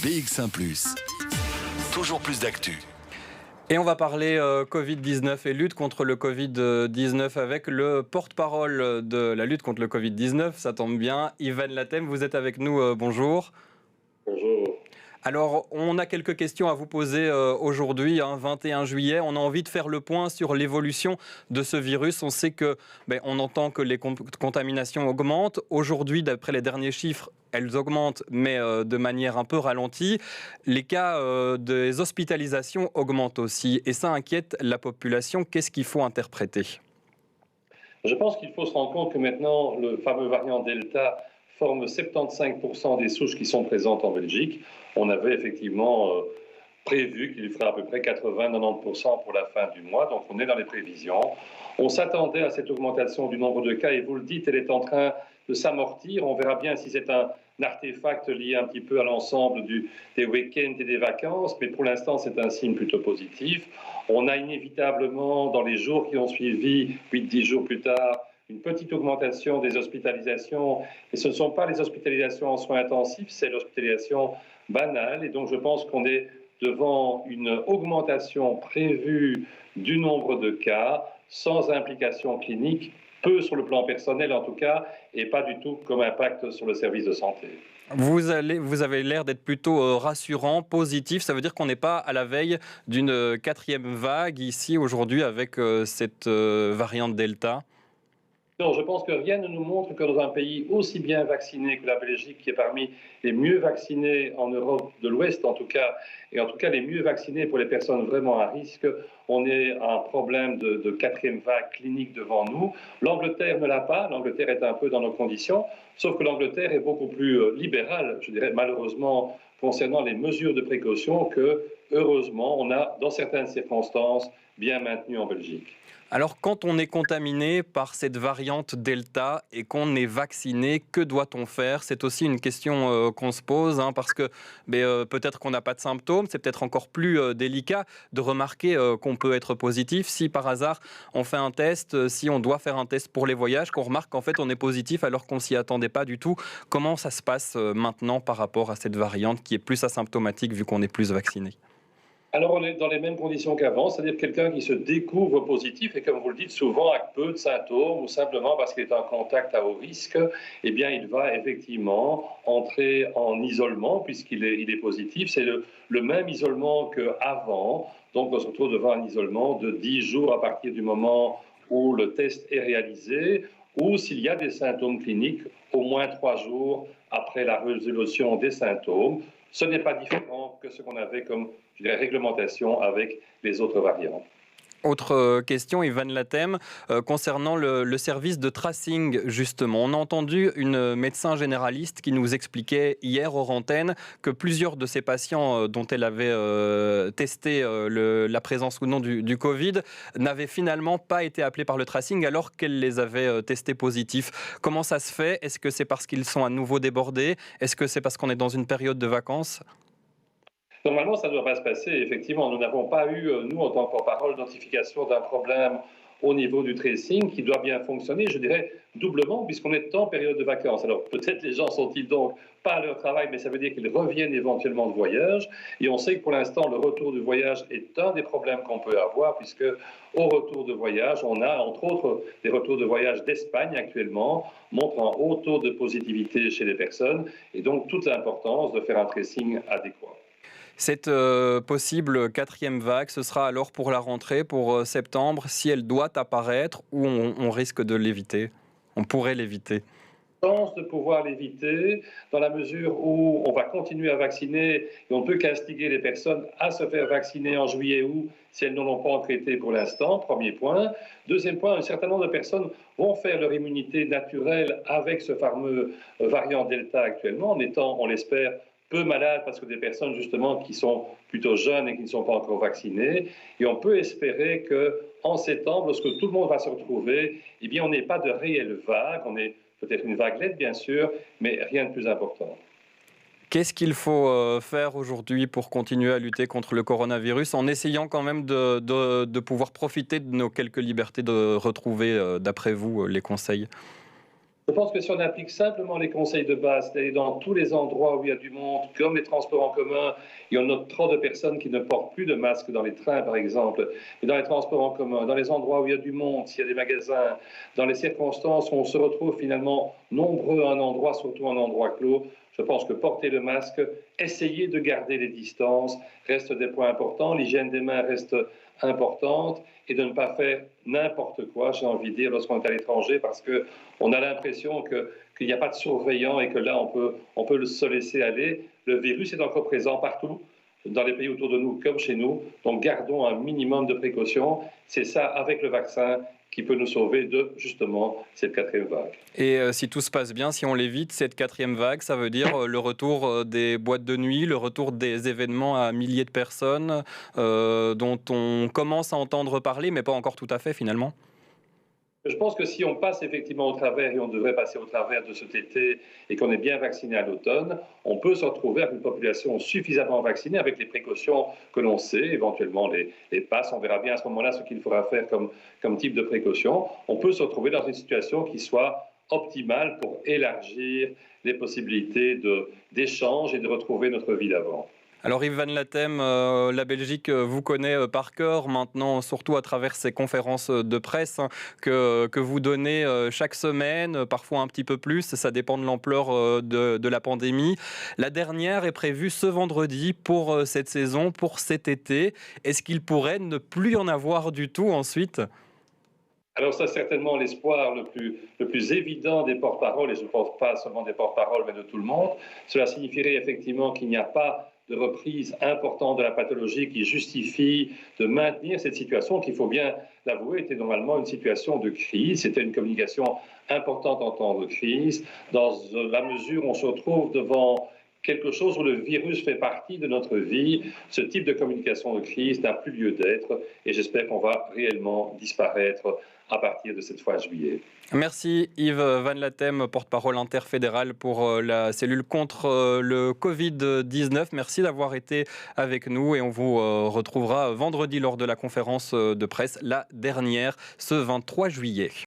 BX1 +. Toujours plus d'actu. Et on va parler Covid-19 et lutte contre le Covid-19 avec le porte-parole de la lutte contre le Covid-19. Ça tombe bien, Ivan Latem, vous êtes avec nous, bonjour. Bonjour. Alors, on a quelques questions à vous poser aujourd'hui, 21 juillet. On a envie de faire le point sur l'évolution de ce virus. On sait que, on entend que les contaminations augmentent. Aujourd'hui, d'après les derniers chiffres, elles augmentent, mais de manière un peu ralentie. Les cas des hospitalisations augmentent aussi. Et ça inquiète la population. Qu'est-ce qu'il faut interpréter ? Je pense qu'il faut se rendre compte que maintenant, le fameux variant Delta forme 75% des souches qui sont présentes en Belgique. On avait effectivement prévu qu'il ferait à peu près 80-90% pour la fin du mois, donc on est dans les prévisions. On s'attendait à cette augmentation du nombre de cas et vous le dites, elle est en train de s'amortir. On verra bien si c'est un artefact lié un petit peu à l'ensemble des week-ends et des vacances, mais pour l'instant c'est un signe plutôt positif. On a inévitablement, dans les jours qui ont suivi, 8-10 jours plus tard, une petite augmentation des hospitalisations, et ce ne sont pas les hospitalisations en soins intensifs, c'est l'hospitalisation banale, et donc je pense qu'on est devant une augmentation prévue du nombre de cas, sans implication clinique, peu sur le plan personnel en tout cas, et pas du tout comme impact sur le service de santé. Vous avez l'air d'être plutôt rassurant, positif. Ça veut dire qu'on n'est pas à la veille d'une quatrième vague ici aujourd'hui avec cette variante Delta ? Non, je pense que rien ne nous montre que dans un pays aussi bien vacciné que la Belgique, qui est parmi les mieux vaccinés en Europe de l'Ouest en tout cas, et en tout cas les mieux vaccinés pour les personnes vraiment à risque, on ait un problème de quatrième vague clinique devant nous. L'Angleterre ne l'a pas, l'Angleterre est un peu dans nos conditions, sauf que l'Angleterre est beaucoup plus libérale, je dirais malheureusement, concernant les mesures de précaution que, heureusement, on a dans certaines circonstances bien maintenues en Belgique. Alors, quand on est contaminé par cette variante Delta et qu'on est vacciné, que doit-on faire ? C'est aussi une question qu'on se pose, parce que peut-être qu'on n'a pas de symptômes. C'est peut-être encore plus délicat de remarquer qu'on peut être positif. Si par hasard on fait un test, si on doit faire un test pour les voyages, qu'on remarque qu'en fait on est positif alors qu'on s'y attendait pas du tout. Comment ça se passe maintenant par rapport à cette variante qui est plus asymptomatique vu qu'on est plus vacciné ? Alors, on est dans les mêmes conditions qu'avant, c'est-à-dire quelqu'un qui se découvre positif et, comme vous le dites souvent, avec peu de symptômes ou simplement parce qu'il est en contact à haut risque, eh bien, il va effectivement entrer en isolement puisqu'il est positif. C'est le même isolement qu'avant. Donc, on se retrouve devant un isolement de 10 jours à partir du moment où le test est réalisé ou s'il y a des symptômes cliniques, au moins 3 jours après la résolution des symptômes. Ce n'est pas différent que ce qu'on avait comme réglementation avec les autres variantes. Autre question, Ivan Latem, concernant le service de tracing, justement. On a entendu une médecin généraliste qui nous expliquait hier hors antenne que plusieurs de ces patients dont elle avait testé la présence ou non du Covid n'avaient finalement pas été appelés par le tracing alors qu'elle les avait testés positifs. Comment ça se fait ? Est-ce que c'est parce qu'ils sont à nouveau débordés ? Est-ce que c'est parce qu'on est dans une période de vacances ? Normalement, ça ne doit pas se passer. Effectivement, nous n'avons pas eu, nous, en tant que porte-parole, notification d'un problème au niveau du tracing qui doit bien fonctionner, je dirais, doublement, puisqu'on est en période de vacances. Alors, peut-être les gens sont-ils donc pas à leur travail, mais ça veut dire qu'ils reviennent éventuellement de voyage. Et on sait que pour l'instant, le retour du voyage est un des problèmes qu'on peut avoir, puisque au retour de voyage, on a, entre autres, des retours de voyage d'Espagne actuellement, montrant un haut taux de positivité chez les personnes, et donc toute l'importance de faire un tracing adéquat. Cette possible quatrième vague, ce sera alors pour la rentrée, pour septembre, si elle doit apparaître, ou on risque de l'éviter ? On pourrait l'éviter ? De pouvoir l'éviter dans la mesure où on va continuer à vacciner et on ne peut qu'instiguer les personnes à se faire vacciner en juillet-août si elles ne l'ont pas traité pour l'instant, premier point. Deuxième point, un certain nombre de personnes vont faire leur immunité naturelle avec ce fameux variant Delta actuellement, en étant, on l'espère, peu malades parce que des personnes justement qui sont plutôt jeunes et qui ne sont pas encore vaccinées. Et on peut espérer qu'en septembre, lorsque tout le monde va se retrouver, eh bien, on n'ait pas de réelle vague. On est peut-être une vaguelette, bien sûr, mais rien de plus important. Qu'est-ce qu'il faut faire aujourd'hui pour continuer à lutter contre le coronavirus en essayant quand même de pouvoir profiter de nos quelques libertés, de retrouver, d'après vous, les conseils ? Je pense que si on applique simplement les conseils de base, c'est-à-dire dans tous les endroits où il y a du monde, comme les transports en commun, il y en a trop de personnes qui ne portent plus de masque dans les trains, par exemple, mais dans les transports en commun, dans les endroits où il y a du monde, s'il y a des magasins, dans les circonstances où on se retrouve finalement nombreux à un endroit, surtout un endroit clos, je pense que porter le masque, essayer de garder les distances, reste des points importants. L'hygiène des mains reste importante et de ne pas faire n'importe quoi, j'ai envie de dire, lorsqu'on est à l'étranger, parce qu'on a l'impression qu'il n'y a pas de surveillant et que là, on peut se laisser aller. Le virus est encore présent partout, dans les pays autour de nous comme chez nous. Donc, gardons un minimum de précautions. C'est ça, avec le vaccin, qui peut nous sauver de, justement, cette quatrième vague. Et si tout se passe bien, si on l'évite, cette quatrième vague, ça veut dire le retour des boîtes de nuit, le retour des événements à milliers de personnes dont on commence à entendre parler, mais pas encore tout à fait finalement. Je pense que si on passe effectivement au travers, et on devrait passer au travers de cet été, et qu'on est bien vacciné à l'automne, on peut se retrouver avec une population suffisamment vaccinée, avec les précautions que l'on sait, éventuellement les passes, on verra bien à ce moment-là ce qu'il faudra faire comme type de précaution. On peut se retrouver dans une situation qui soit optimale pour élargir les possibilités d'échange et de retrouver notre vie d'avant. Alors Yves Van Latem, la Belgique vous connaît par cœur maintenant, surtout à travers ces conférences de presse que vous donnez chaque semaine, parfois un petit peu plus, ça dépend de l'ampleur de la pandémie. La dernière est prévue ce vendredi pour cette saison, pour cet été. Est-ce qu'il pourrait ne plus y en avoir du tout ensuite ? Alors ça, certainement l'espoir le plus évident des porte-paroles, et je ne pense pas seulement des porte-paroles, mais de tout le monde. Cela signifierait effectivement qu'il n'y a pas de reprise importante de la pathologie qui justifie de maintenir cette situation qui, il faut bien l'avouer, était normalement une situation de crise. C'était une communication importante en temps de crise, dans la mesure où on se retrouve devant quelque chose où le virus fait partie de notre vie. Ce type de communication de crise n'a plus lieu d'être et j'espère qu'on va réellement disparaître à partir de cette fois juillet. Merci Yves Van Latem, porte-parole interfédérale pour la cellule contre le Covid-19. Merci d'avoir été avec nous et on vous retrouvera vendredi lors de la conférence de presse, la dernière, ce 23 juillet.